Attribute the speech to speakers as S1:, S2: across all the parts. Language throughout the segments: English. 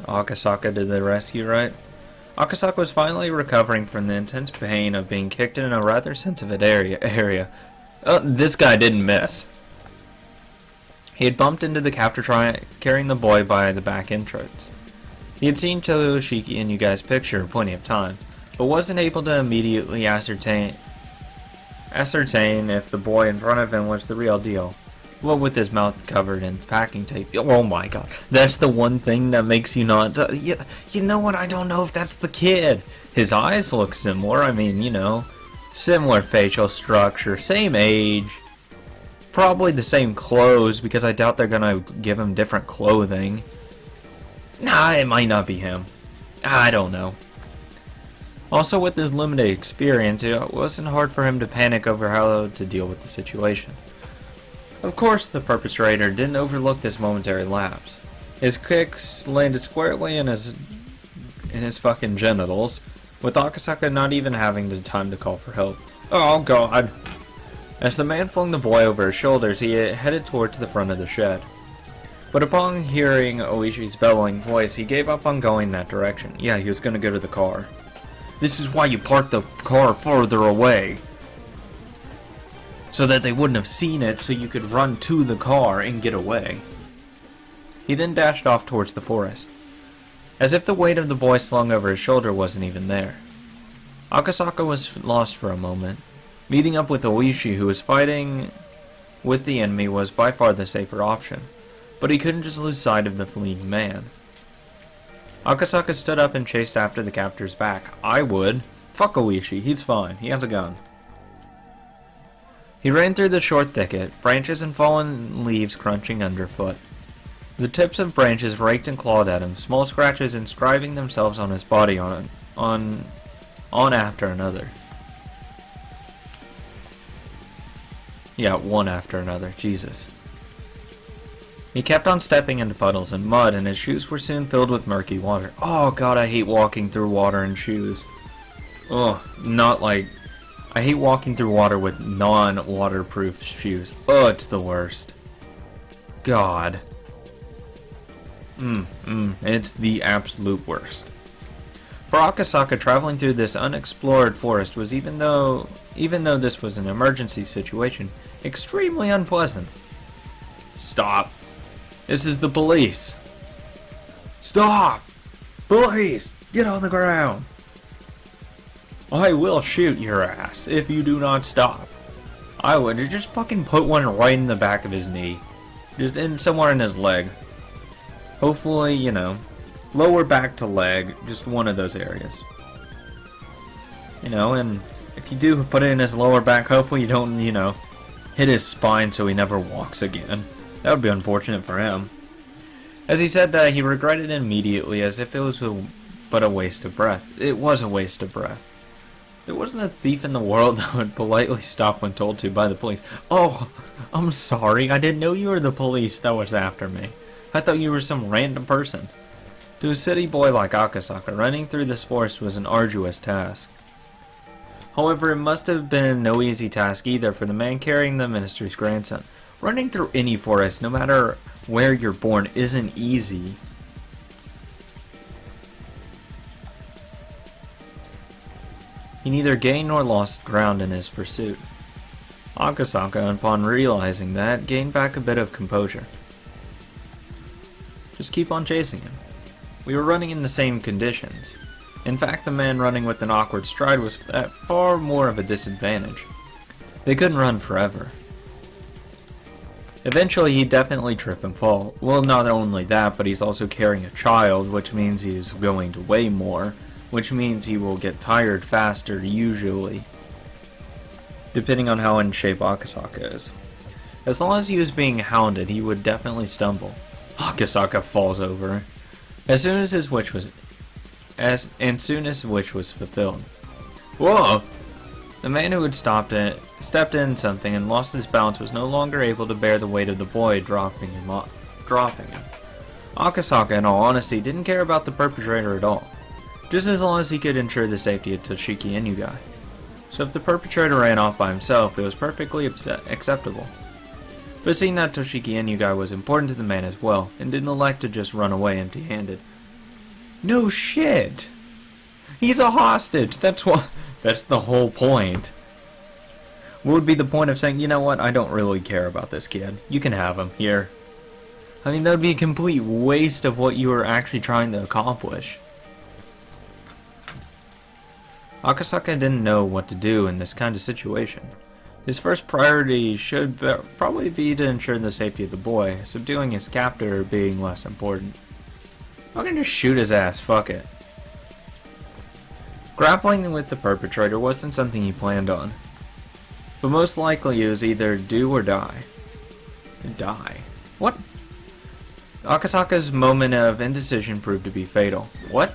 S1: Akasaka to the rescue, right? Akasaka was finally recovering from the intense pain of being kicked in a rather sensitive area. This guy didn't miss. He had bumped into the captor carrying the boy by the back entrance. He had seen Toshiki Inugai's picture plenty of times, but wasn't able to immediately ascertain if the boy in front of him was the real deal. Well, with his mouth covered in packing tape. Oh my god. That's the one thing that makes you not... you know what? I don't know if that's the kid. His eyes look similar. I mean, you know, similar facial structure. Same age. Probably the same clothes, because I doubt they're gonna give him different clothing. Nah, it might not be him. I don't know. Also, with his limited experience, it wasn't hard for him to panic over how to deal with the situation. Of course, the perpetrator didn't overlook this momentary lapse. His kicks landed squarely in his fucking genitals, with Akasaka not even having the time to call for help. Oh god. As the man flung the boy over his shoulders, he headed towards the front of the shed. But upon hearing Oishi's bellowing voice, he gave up on going that direction. Yeah, he was gonna go to the car. This is why you parked the car further away. So that they wouldn't have seen it, so you could run to the car and get away. He then dashed off towards the forest, as if the weight of the boy slung over his shoulder wasn't even there. Akasaka was lost for a moment. Meeting up with Oishi, who was fighting with the enemy, was by far the safer option, but he couldn't just lose sight of the fleeing man. Akasaka stood up and chased after the captor's back. I would. Fuck Oishi, he's fine, he has a gun. He ran through the short thicket, branches and fallen leaves crunching underfoot. The tips of branches raked and clawed at him, small scratches inscribing themselves on his body on after another. Yeah, one after another, Jesus. He kept on stepping into puddles and mud, and his shoes were soon filled with murky water. Oh god, I hate walking through water in shoes. Ugh, I hate walking through water with non-waterproof shoes. Oh, it's the worst. God. It's the absolute worst. For Akasaka, traveling through this unexplored forest was, even though this was an emergency situation, extremely unpleasant. Stop. This is the police. Stop! Police! Get on the ground! I will shoot your ass if you do not stop. I would just fucking put one right in the back of his knee. Just somewhere in his leg. Hopefully, you know, lower back to leg, just one of those areas. You know, and if you do put it in his lower back, hopefully you don't, you know, hit his spine so he never walks again. That would be unfortunate for him. As he said that, he regretted it immediately, as if it was but a waste of breath. It was a waste of breath. There wasn't a thief in the world that would politely stop when told to by the police. Oh, I'm sorry, I didn't know you were the police that was after me. I thought you were some random person. To a city boy like Akasaka, running through this forest was an arduous task. However, it must have been no easy task either for the man carrying the minister's grandson. Running through any forest, no matter where you're born, isn't easy. He neither gained nor lost ground in his pursuit. Akasaka, upon realizing that, gained back a bit of composure. Just keep on chasing him. We were running in the same conditions. In fact, the man running with an awkward stride was at far more of a disadvantage. They couldn't run forever. Eventually, he'd definitely trip and fall. Well, not only that, but he's also carrying a child, which means he's going to weigh more, which means he will get tired faster, usually, depending on how in shape Akasaka is. As long as he was being hounded, he would definitely stumble. Akasaka falls over. As soon as his wish was fulfilled. Whoa! The man who had stepped in something and lost his balance was no longer able to bear the weight of the boy dropping him. Akasaka, in all honesty, didn't care about the perpetrator at all, just as long as he could ensure the safety of Toshiki Inugai. So if the perpetrator ran off by himself, it was perfectly acceptable. But seeing that Toshiki Inugai was important to the man as well, and didn't elect to just run away empty-handed, No shit! He's a hostage! That's the whole point. What would be the point of saying, you know what, I don't really care about this kid. You can have him, here. I mean, that would be a complete waste of what you were actually trying to accomplish. Akasaka didn't know what to do in this kind of situation. His first priority should probably be to ensure the safety of the boy, subduing his captor being less important. I can just shoot his ass, fuck it. Grappling with the perpetrator wasn't something he planned on. But most likely it was either do or die. Die? What? Akasaka's moment of indecision proved to be fatal. What?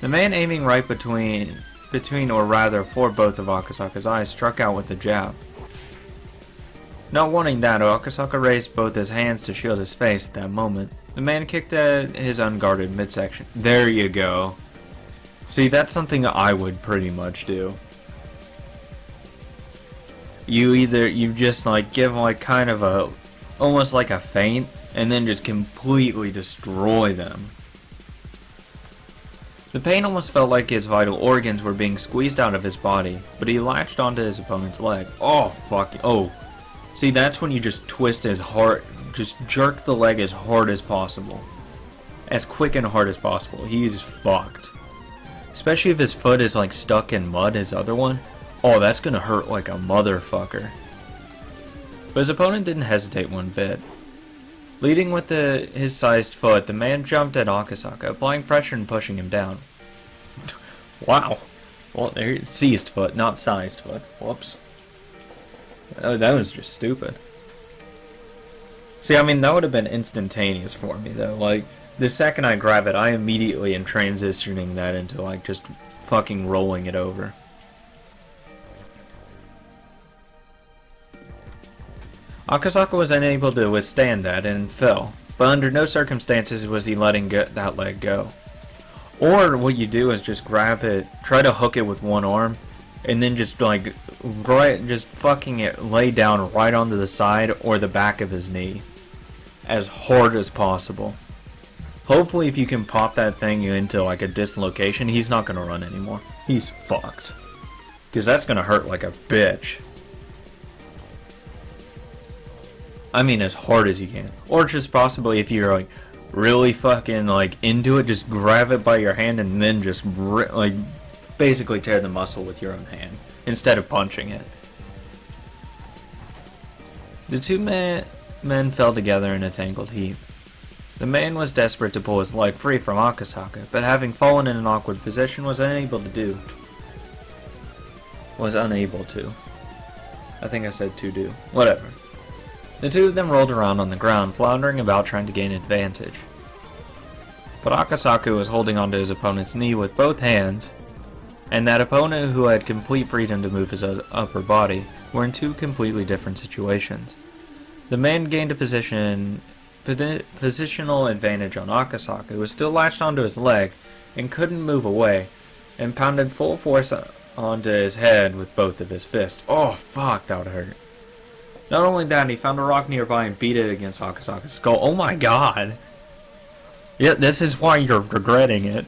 S1: The man aiming right between or rather for both of Akasaka's eyes struck out with a jab. Not wanting that, Akasaka raised both his hands to shield his face at that moment. The man kicked at his unguarded midsection. There you go. See, that's something I would pretty much do. You just like give like kind of a, almost like a feint, and then just completely destroy them. The pain almost felt like his vital organs were being squeezed out of his body, but he latched onto his opponent's leg. Oh, fuck. Oh. See, that's when you just twist as hard, just jerk the leg as hard as possible. As quick and hard as possible. He's fucked. Especially if his foot is like stuck in mud, his other one. Oh, that's gonna hurt like a motherfucker. But his opponent didn't hesitate one bit. Leading with his sized foot, the man jumped at Akasaka, applying pressure and pushing him down. Wow. Well, there, seized foot, not sized foot. Whoops. Oh, that was just stupid. See, I mean, that would have been instantaneous for me, though. Like, the second I grab it, I immediately am transitioning that into, like, just fucking rolling it over. Akasaka was unable to withstand that and fell, but under no circumstances was he letting that leg go. Or what you do is just grab it, try to hook it with one arm, and then just like, just fucking it lay down right onto the side or the back of his knee. As hard as possible. Hopefully if you can pop that thing into like a dislocation, he's not going to run anymore. He's fucked. Because that's going to hurt like a bitch. I mean, as hard as you can. Or just possibly if you're like really fucking like into it, just grab it by your hand and then just like basically tear the muscle with your own hand instead of punching it. The two men fell together in a tangled heap. The man was desperate to pull his leg free from Akasaka, but having fallen in an awkward position was unable to. I think I said to do. Whatever. The two of them rolled around on the ground, floundering about trying to gain advantage. But Akasaka was holding onto his opponent's knee with both hands, and that opponent who had complete freedom to move his upper body were in two completely different situations. The man gained a positional advantage on Akasaka, who was still latched onto his leg and couldn't move away, and pounded full force onto his head with both of his fists. Oh fuck, that would hurt. Not only that, he found a rock nearby and beat it against Akasaka's skull. Oh my god! Yeah, this is why you're regretting it.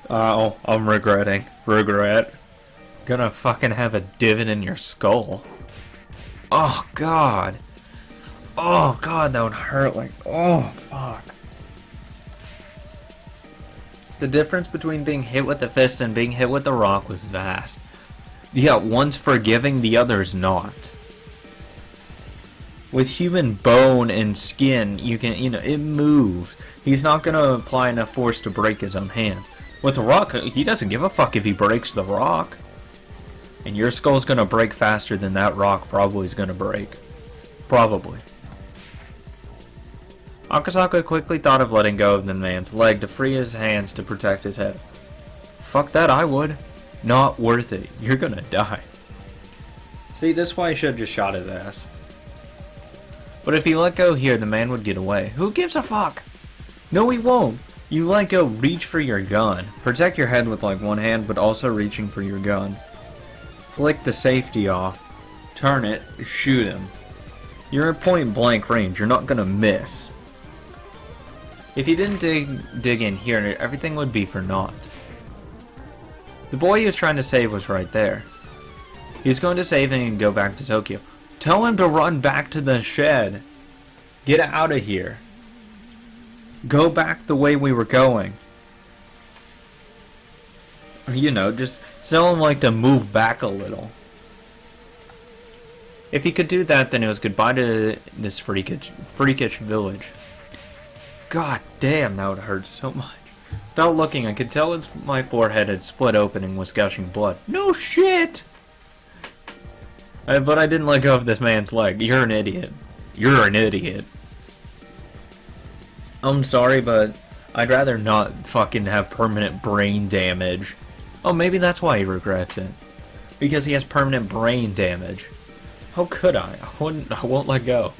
S1: Oh, I'm regretting. Regret. Gonna fucking have a divot in your skull. Oh god. Oh god, that would hurt like... Oh, fuck. The difference between being hit with the fist and being hit with the rock was vast. Yeah, one's forgiving, the other's not. With human bone and skin, you can, it moves. He's not going to apply enough force to break his own hand. With the rock, he doesn't give a fuck if he breaks the rock. And your skull's going to break faster than that rock probably is going to break. Probably. Akasaka quickly thought of letting go of the man's leg to free his hands to protect his head. Fuck that, I would. Not worth it. You're gonna die. See, this is why I should have just shot his ass. But if he let go here, the man would get away. Who gives a fuck? No, he won't. You let go, reach for your gun. Protect your head with like one hand, but also reaching for your gun. Flick the safety off. Turn it, shoot him. You're at point blank range, you're not gonna miss. If he didn't dig in here, everything would be for naught. The boy he was trying to save was right there. He was going to save him and go back to Tokyo. Tell him to run back to the shed. Get out of here. Go back the way we were going. You know, just tell him like to move back a little. If he could do that, then it was goodbye to this freakish village. God damn, that would hurt so much. Without looking, I could tell my forehead had split open and was gushing blood. No shit! But I didn't let go of this man's leg. You're an idiot. You're an idiot. I'm sorry, but I'd rather not fucking have permanent brain damage. Oh, maybe that's why he regrets it. Because he has permanent brain damage. How could I? I won't let go.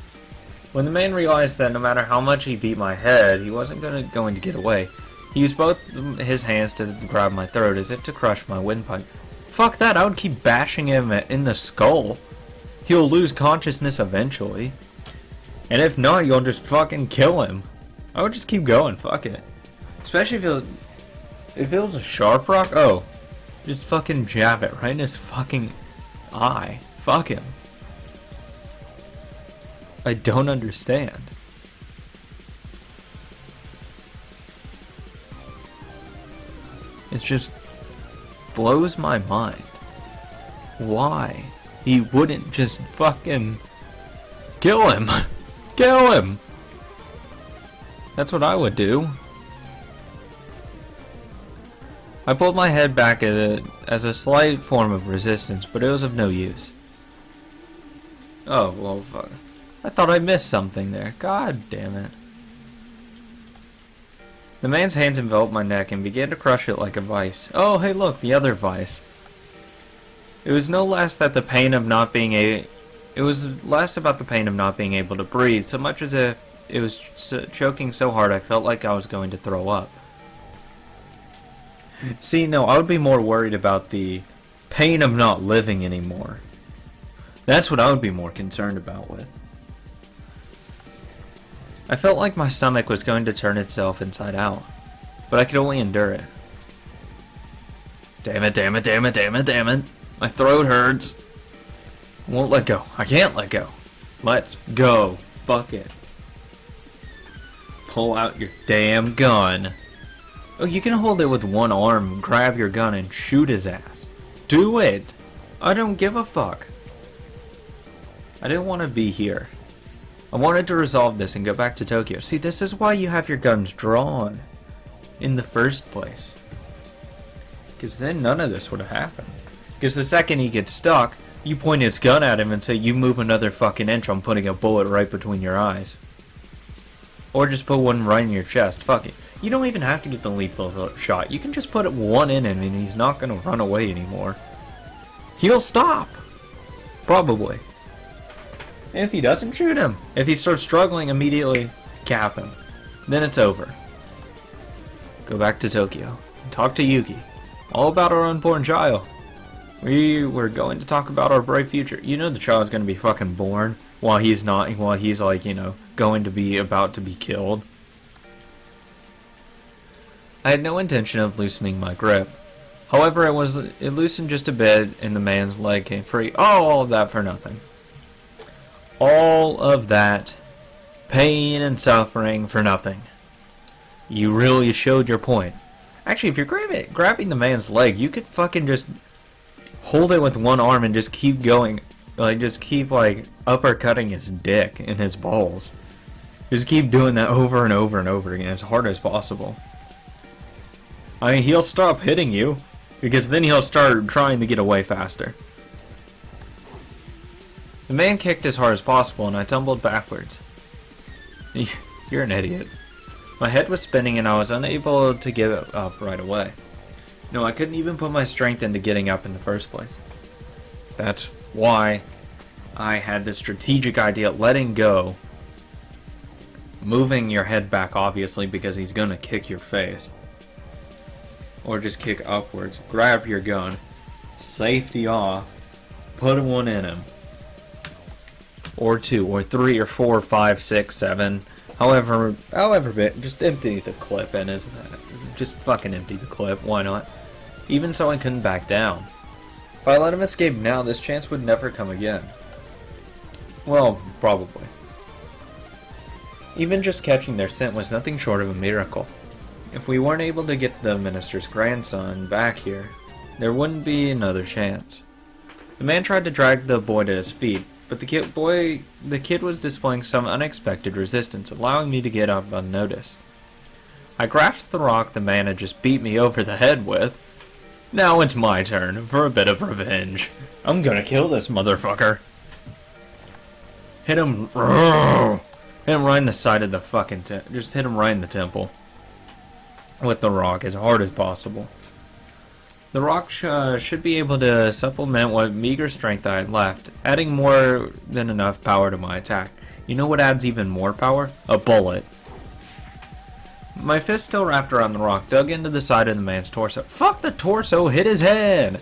S1: When the man realized that no matter how much he beat my head, he wasn't going to get away, he used both his hands to grab my throat as if to crush my windpipe. Fuck that, I would keep bashing him in the skull. He'll lose consciousness eventually. And if not, you'll just fucking kill him. I would just keep going, fuck it. Especially if it was a sharp rock, oh. Just fucking jab it right in his fucking eye. Fuck him. I don't understand. It just blows my mind. Why he wouldn't just fucking kill him? Kill him! That's what I would do. I pulled my head back at it as a slight form of resistance, but it was of no use. Oh, well, fuck. I thought I missed something there. God damn it. The man's hands enveloped my neck and began to crush it like a vice. Oh, hey look, the other vice. It was no less that the pain of not being It was less about the pain of not being able to breathe, so much as if it was choking so hard I felt like I was going to throw up. See, no, I would be more worried about the pain of not living anymore. That's what I would be more concerned about with. I felt like my stomach was going to turn itself inside out, but I could only endure it. Damn it, damn it, damn it, damn it, damn it. My throat hurts. Won't let go. I can't let go. Let's go. Fuck it. Pull out your damn gun. Oh, you can hold it with one arm, grab your gun, and shoot his ass. Do it! I don't give a fuck. I didn't want to be here. I wanted to resolve this and go back to Tokyo. See, this is why you have your guns drawn in the first place. Because then none of this would have happened. Because the second he gets stuck, you point his gun at him and say, you move another fucking inch, I'm putting a bullet right between your eyes. Or just put one right in your chest. Fuck it. You don't even have to get the lethal shot. You can just put one in him and he's not going to run away anymore. He'll stop. Probably. If he doesn't, shoot him. If he starts struggling, immediately cap him. Then it's over. Go back to Tokyo. And talk to Yuki. All about our unborn child. We were going to talk about our bright future. You know the child's going to be fucking born while he's not, while he's like, you know, going to be about to be killed. I had no intention of loosening my grip. However, it loosened just a bit and the man's leg came free. Oh, all of that for nothing. All of that pain and suffering for nothing. You really showed your point. Actually, if you're grabbing the man's leg, you could fucking just hold it with one arm and just keep going. Like, just keep, like, uppercutting his dick and his balls. Just keep doing that over and over and over again as hard as possible. I mean, he'll stop hitting you, because then he'll start trying to get away faster. The man kicked as hard as possible, and I tumbled backwards. You're an idiot. My head was spinning, and I was unable to get up right away. No, I couldn't even put my strength into getting up in the first place. That's why I had the strategic idea of letting go. Moving your head back, obviously, because he's going to kick your face. Or just kick upwards. Grab your gun. Safety off. Put one in him. Or two, or three, or four, 5, 6, 7. However, just empty the clip and just fucking empty the clip. Why not? Even so, I couldn't back down. If I let him escape now, this chance would never come again. Well, probably. Even just catching their scent was nothing short of a miracle. If we weren't able to get the minister's grandson back here, there wouldn't be another chance. The man tried to drag the boy to his feet, but the kid was displaying some unexpected resistance, allowing me to get up unnoticed. I grasped the rock the man had just beat me over the head with. Now it's my turn for a bit of revenge. I'm gonna kill this motherfucker. Hit him. Hit him right in the side of the fucking just hit him right in the temple. With the rock as hard as possible. The rock should be able to supplement what meager strength I had left, adding more than enough power to my attack. You know what adds even more power? A bullet. My fist still wrapped around the rock, dug into the side of the man's torso. Fuck the torso, hit his head!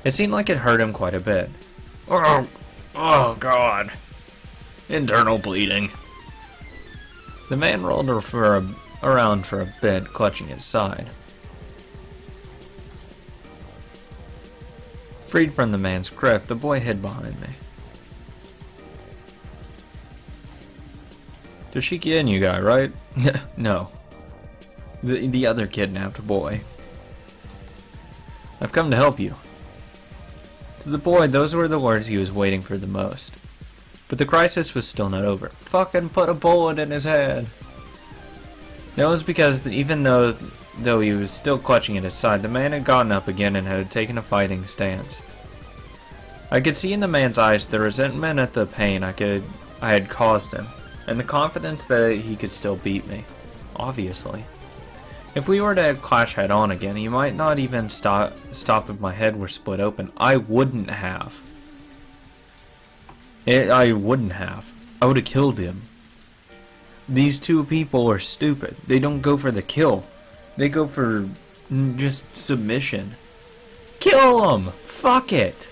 S1: It seemed like it hurt him quite a bit. Oh god. Internal bleeding. The man rolled around for a bit, clutching his side. Freed from the man's grip, the boy hid behind me. Toshiki guy, right? No. The other kidnapped boy. I've come to help you. To the boy, those were the words he was waiting for the most. But the crisis was still not over. Fucking put a bullet in his head. That was because even though he was still clutching at his side, the man had gotten up again and had taken a fighting stance. I could see in the man's eyes the resentment at the pain I had caused him, and the confidence that he could still beat me. Obviously. If we were to clash head on again, he might not even stop if my head were split open. I wouldn't have. I wouldn't have. I would have killed him. These two people are stupid. They don't go for the kill. They go for just submission. Kill them! Fuck it!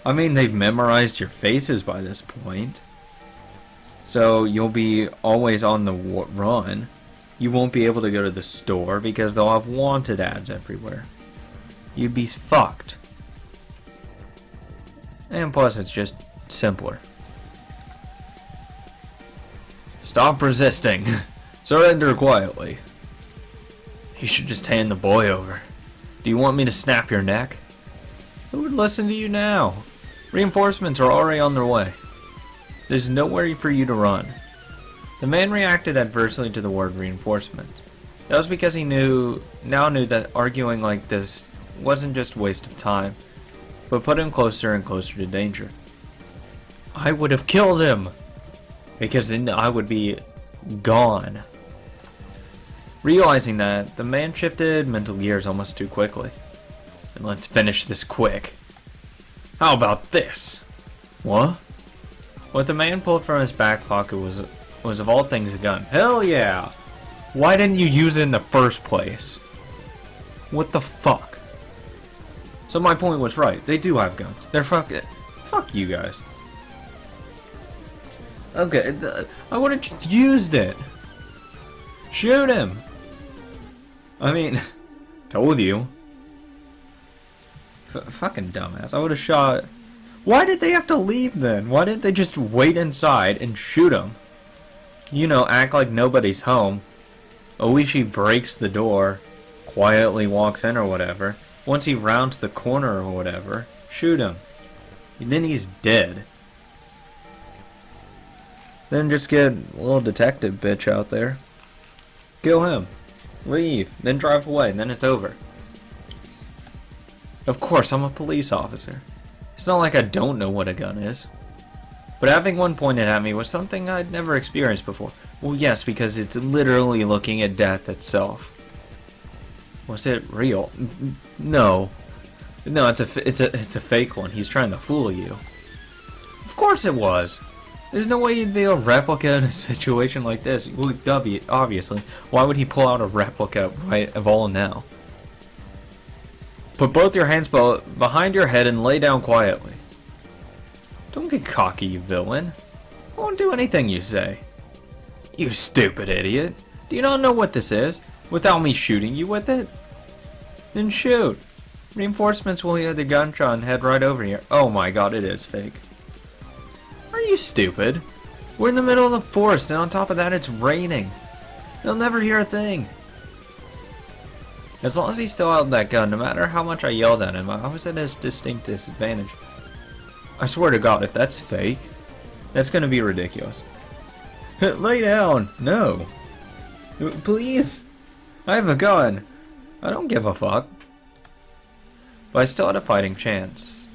S1: I mean, they've memorized your faces by this point. So you'll be always on the run. You won't be able to go to the store because they'll have wanted ads everywhere. You'd be fucked. And plus, it's just simpler. Stop resisting. Surrender quietly. You should just hand the boy over. Do you want me to snap your neck? Who would listen to you now? Reinforcements are already on their way. There's nowhere for you to run. The man reacted adversely to the word reinforcements. That was because he now knew that arguing like this wasn't just a waste of time, but put him closer and closer to danger. I would have killed him! Because then I would be gone. Realizing that, the man shifted mental gears almost too quickly. And let's finish this quick. How about this? What? What the man pulled from his back pocket was of all things a gun. Hell yeah! Why didn't you use it in the first place? What the fuck? So my point was right. They do have guns. They're fuck you guys. Okay, I would have just used it. Shoot him. I mean, told you. Fucking dumbass. I would have shot. Why did they have to leave then? Why didn't they just wait inside and shoot him? You know, act like nobody's home. Oishi breaks the door, quietly walks in or whatever. Once he rounds the corner or whatever, shoot him. And then he's dead. Then just get a little detective bitch out there. Kill him. Leave. Then drive away. Then it's over. Of course, I'm a police officer. It's not like I don't know what a gun is. But having one pointed at me was something I'd never experienced before. Well, yes, because it's literally looking at death itself. Was it real? No. No, it's a fake one. He's trying to fool you. Of course it was. There's no way he'd be a replica in a situation like this. Well, obviously. Why would he pull out a replica right of all now? Put both your hands behind your head and lay down quietly. Don't get cocky, you villain. I won't do anything you say. You stupid idiot. Do you not know what this is? Without me shooting you with it? Then shoot. Reinforcements will hear the gunshot and head right over here. Oh my god, it is fake. Are you stupid? We're in the middle of the forest, and on top of that it's raining. They'll never hear a thing. As long as he still held that gun, no matter how much I yelled at him, I was at a distinct disadvantage. I swear to god, if that's fake, that's gonna be ridiculous. Lay down! No! Please! I have a gun! I don't give a fuck. But I still had a fighting chance.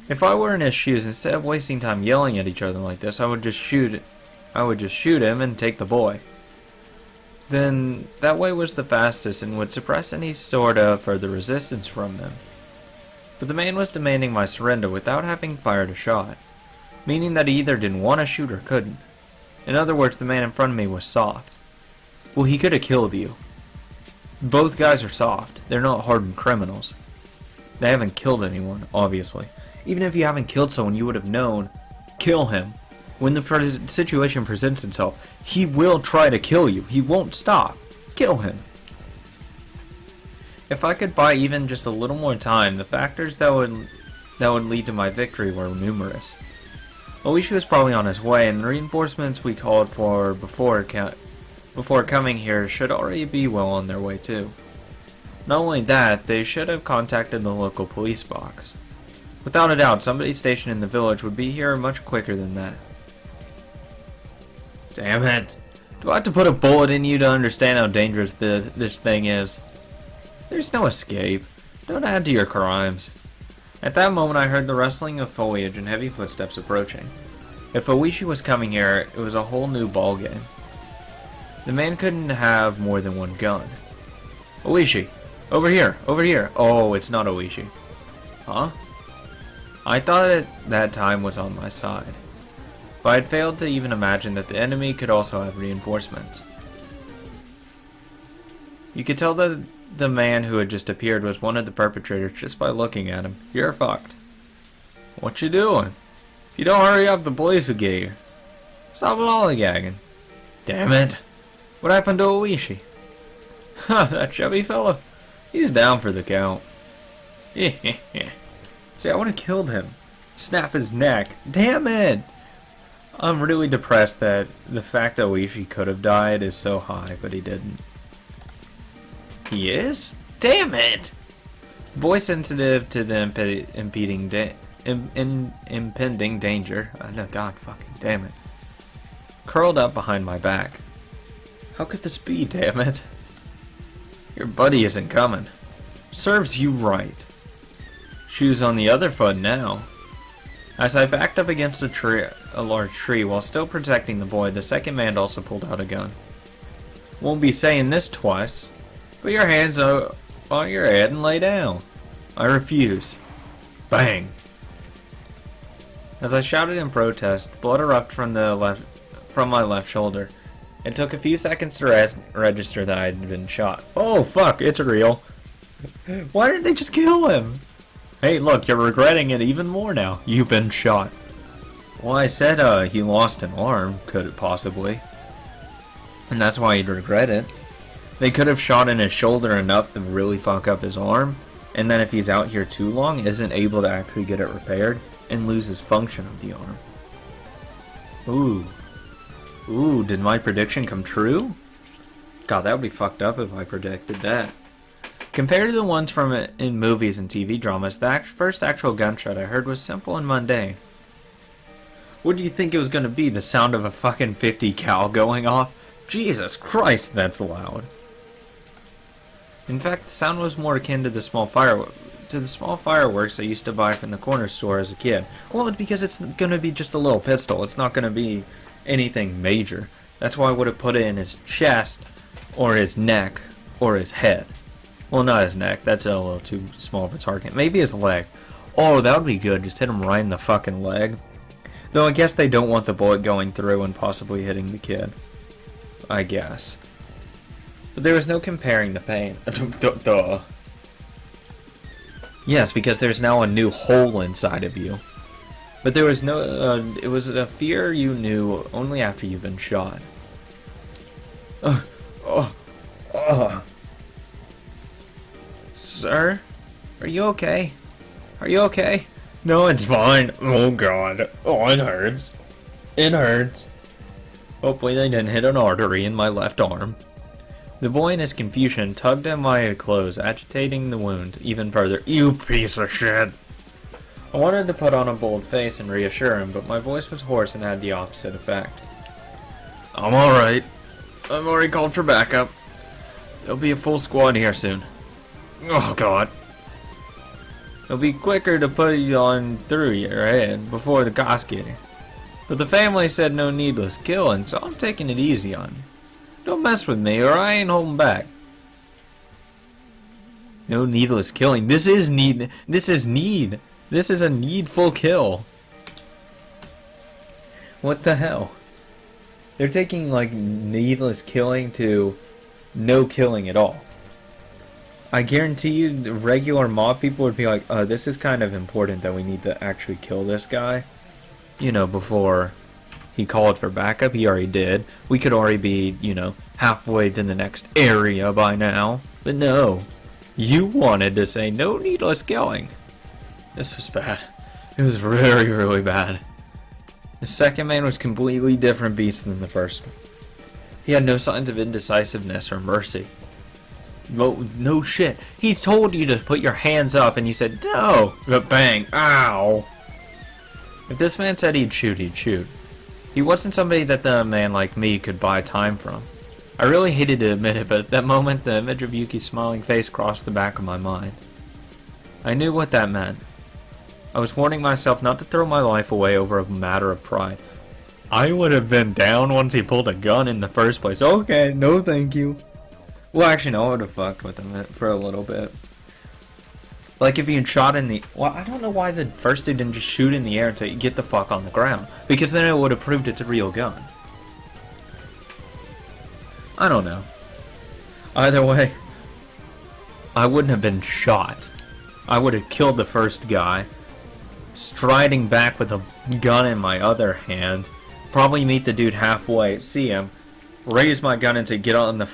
S1: If I were in his shoes, instead of wasting time yelling at each other like this, I would just shoot him and take the boy. Then that way was the fastest and would suppress any sort of further resistance from them. But the man was demanding my surrender without having fired a shot, meaning that he either didn't want to shoot or couldn't. In other words, the man in front of me was soft. Well, he could have killed you. Both guys are soft. They're not hardened criminals. They haven't killed anyone, obviously. Even if you haven't killed someone, you would have known. Kill him. When the situation presents itself, he will try to kill you. He won't stop. Kill him. If I could buy even just a little more time, the factors that would lead to my victory were numerous. Oishi was probably on his way, and the reinforcements we called for before coming here should already be well on their way too. Not only that, they should have contacted the local police box. Without a doubt, somebody stationed in the village would be here much quicker than that. Damn it! Do I have to put a bullet in you to understand how dangerous this thing is? There's no escape. Don't add to your crimes. At that moment I heard the rustling of foliage and heavy footsteps approaching. If Oishi was coming here, it was a whole new ballgame. The man couldn't have more than one gun. Oishi! Over here! Over here! Oh, it's not Oishi. Huh? I thought at that time was on my side, but I had failed to even imagine that the enemy could also have reinforcements. You could tell that the man who had just appeared was one of the perpetrators just by looking at him. You're fucked. What you doing? If you don't hurry up, the police will get you. Stop lollygagging. Damn it. What happened to Oishi? Huh, that chubby fella. He's down for the count. See, I would have killed him. Snap his neck. Damn it! I'm really depressed that the fact that Oishi could have died is so high, but he didn't. He is? Damn it! Boy sensitive to the impending danger. No, god fucking damn it. Curled up behind my back. How could this be, damn it? Your buddy isn't coming. Serves you right. Shoes on the other foot now. As I backed up against a large tree while still protecting the boy, the second man also pulled out a gun. Won't be saying this twice. Put your hands on your head and lay down. I refuse. Bang. As I shouted in protest, blood erupted from my left shoulder. It took a few seconds to register that I had been shot. Oh fuck, it's real. Why didn't they just kill him? Hey look, you're regretting it even more now. You've been shot. Well, I said he lost an arm, could it possibly? And that's why he'd regret it. They could have shot in his shoulder enough to really fuck up his arm, and then if he's out here too long, isn't able to actually get it repaired, and loses function of the arm. Ooh. Ooh, did my prediction come true? God, that would be fucked up if I predicted that. Compared to the ones from in movies and TV dramas, the first actual gunshot I heard was simple and mundane. What do you think it was going to be? The sound of a fucking 50 cal going off? Jesus Christ, that's loud. In fact, the sound was more akin to the small fireworks I used to buy from the corner store as a kid. Well, it's because it's going to be just a little pistol. It's not going to be anything major. That's why I would have put it in his chest, or his neck, or his head. Well, not his neck. That's a little too small of a target. Maybe his leg. Oh, that would be good. Just hit him right in the fucking leg. Though I guess they don't want the bullet going through and possibly hitting the kid. I guess. But there was no comparing the pain. Duh. Yes, because there's now a new hole inside of you. But there was no, it was a fear you knew only after you've been shot. Sir? Are you okay? Are you okay? No, it's fine. Oh god. Oh, it hurts. It hurts. Hopefully they didn't hit an artery in my left arm. The boy in his confusion tugged at my clothes, agitating the wound even further. You piece of shit! I wanted to put on a bold face and reassure him, but my voice was hoarse and had the opposite effect. I'm alright. I've already called for backup. There'll be a full squad here soon. Oh god. It'll be quicker to put you on through your head before the cops get here. But the family said no needless killing, so I'm taking it easy on you. Don't mess with me or I ain't holding back. No needless killing. This is need. This is need. This is a needful kill. What the hell? They're taking like needless killing to no killing at all. I guarantee you the regular mob people would be like, this is kind of important that we need to actually kill this guy. You know, before he called for backup. He already did. We could already be, you know, halfway to the next area by now. But no. You wanted to say no needless killing. This was bad. It was very, really bad. The second man was completely different beast than the first one. He had no signs of indecisiveness or mercy. No shit. He told you to put your hands up and you said no. But bang. Ow. If this man said he'd shoot, he'd shoot. He wasn't somebody that the man like me could buy time from. I really hated to admit it, but at that moment the image of Yuki's smiling face crossed the back of my mind. I knew what that meant. I was warning myself not to throw my life away over a matter of pride. I would have been down once he pulled a gun in the first place. Okay, no thank you. Well, actually, no, I would have fucked with him for a little bit. Like if he had shot in the... Well, I don't know why the first dude didn't just shoot in the air and say, get the fuck on the ground. Because then it would have proved it's a real gun. I don't know. Either way, I wouldn't have been shot. I would have killed the first guy, striding back with a gun in my other hand, probably meet the dude halfway, see him, raise my gun and say, get on the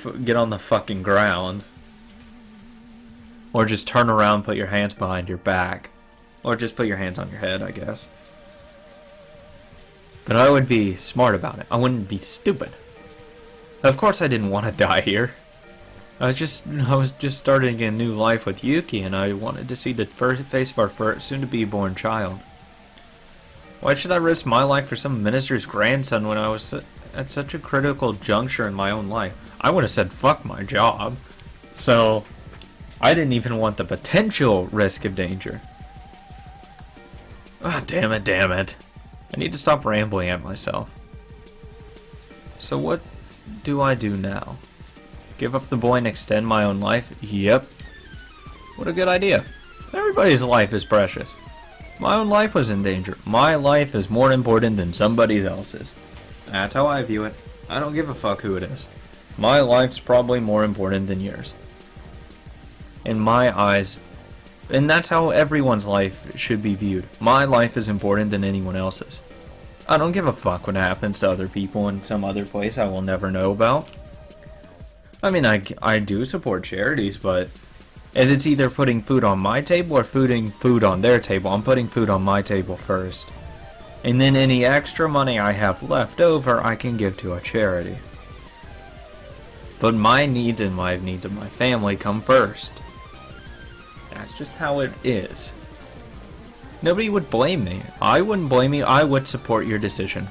S1: fucking ground. Or just turn around, put your hands behind your back. Or just put your hands on your head, I guess. But I would be smart about it. I wouldn't be stupid. Of course I didn't want to die here. I was just starting a new life with Yuki, and I wanted to see the face of our soon-to-be born child. Why should I risk my life for some minister's grandson when I was at such a critical juncture in my own life? I would have said fuck my job. So I didn't even want the potential risk of danger. Ah, damn it. I need to stop rambling at myself. So what do I do now? Give up the boy and extend my own life? Yep. What a good idea. Everybody's life is precious. My own life was in danger. My life is more important than somebody else's. That's how I view it. I don't give a fuck who it is. My life's probably more important than yours. In my eyes, and that's how everyone's life should be viewed. My life is important than anyone else's. I don't give a fuck what happens to other people in some other place I will never know about. I mean, I do support charities, but if it's either putting food on my table or putting food on their table, I'm putting food on my table first. And then any extra money I have left over, I can give to a charity. But my needs and my needs of my family come first. That's just how it is. Nobody would blame me. I wouldn't blame you. I would support your decision.